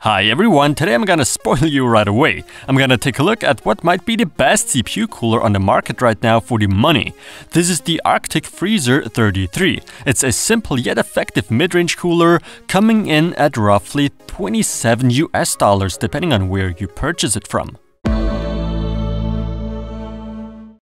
Hi everyone, today I'm gonna spoil you right away. I'm gonna take a look at what might be the best CPU cooler on the market right now for the money. This is the Arctic Freezer 33. It's a simple yet effective mid-range cooler coming in at roughly $27 depending on where you purchase it from.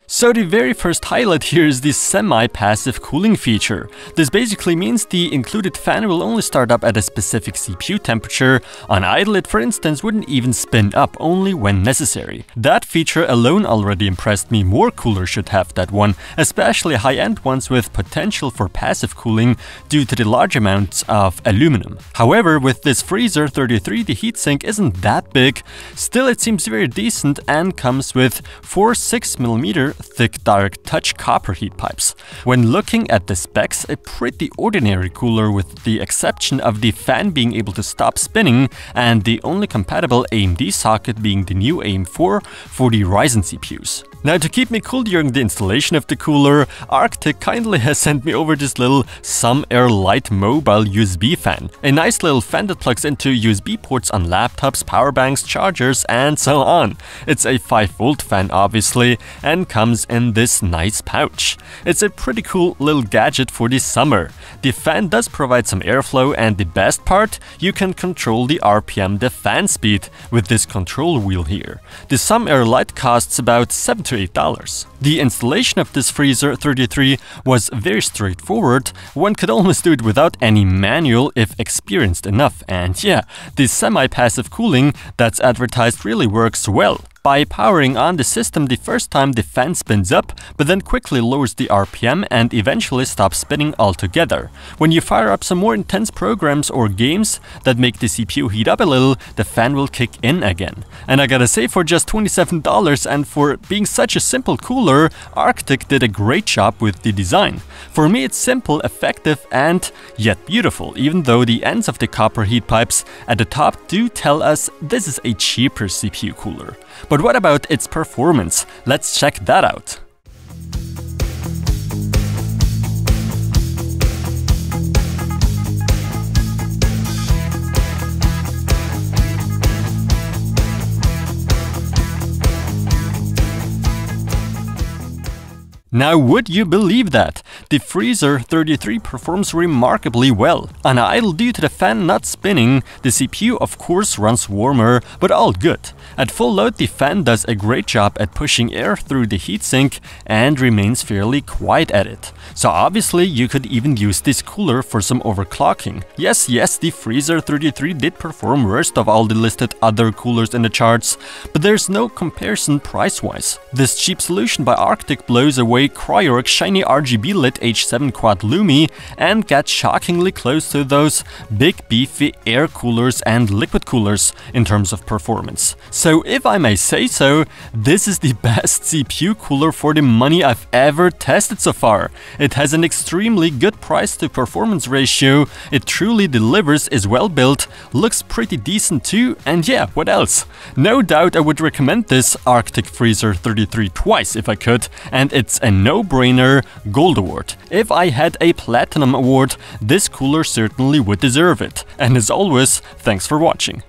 So the very first highlight here is the semi-passive cooling feature. This basically means the included fan will only start up at a specific CPU temperature. On idle it, for instance, wouldn't even spin up, only when necessary. That feature alone already impressed me. More coolers should have that one, especially high-end ones with potential for passive cooling due to the large amounts of aluminum. However, with this Freezer 33 the heatsink isn't that big. Still, it seems very decent and comes with 4 6mm thick direct touch copper heat pipes. When looking at the specs, a pretty ordinary cooler with the exception of the fan being able to stop spinning and the only compatible AMD socket being the new AM4 for the Ryzen CPUs. Now, to keep me cool during the installation of the cooler, Arctic kindly has sent me over this little SumAir Lite mobile USB fan. A nice little fan that plugs into USB ports on laptops, power banks, chargers, and so on. It's a 5-volt fan obviously, and comes in this nice pouch. It's a pretty cool little gadget for the summer. The fan does provide some airflow, and the best part, you can control the RPM, the fan speed, with this control wheel here. The SumAir Lite costs about $7 to $8. The installation of this Freezer 33 was very straightforward. One could almost do it without any manual if experienced enough, and yeah, the semi-passive cooling that's advertised really works well. By powering on the system the first time, the fan spins up, but then quickly lowers the RPM and eventually stops spinning altogether. When you fire up some more intense programs or games that make the CPU heat up a little, the fan will kick in again. And I gotta say, for just $27 and for being such a simple cooler, Arctic did a great job with the design. For me, it's simple, effective, and yet beautiful, even though the ends of the copper heat pipes at the top do tell us this is a cheaper CPU cooler. But what about its performance? Let's check that out. Now, would you believe that? The Freezer 33 performs remarkably well. On idle, due to the fan not spinning, the CPU of course runs warmer, but all good. At full load, the fan does a great job at pushing air through the heatsink and remains fairly quiet at it. So obviously you could even use this cooler for some overclocking. Yes, the Freezer 33 did perform worst of all the listed other coolers in the charts, but there's no comparison price-wise. This cheap solution by Arctic blows away Cryoric shiny RGB lit H7 Quad Lumi and gets shockingly close to those big beefy air coolers and liquid coolers in terms of performance. So if I may say so, this is the best CPU cooler for the money I've ever tested so far. It has an extremely good price to performance ratio, it truly delivers, is well built, looks pretty decent too, and yeah, what else? No doubt I would recommend this Arctic Freezer 33 twice if I could, and it's a no-brainer Gold Award. If I had a Platinum Award, this cooler certainly would deserve it. And as always, thanks for watching.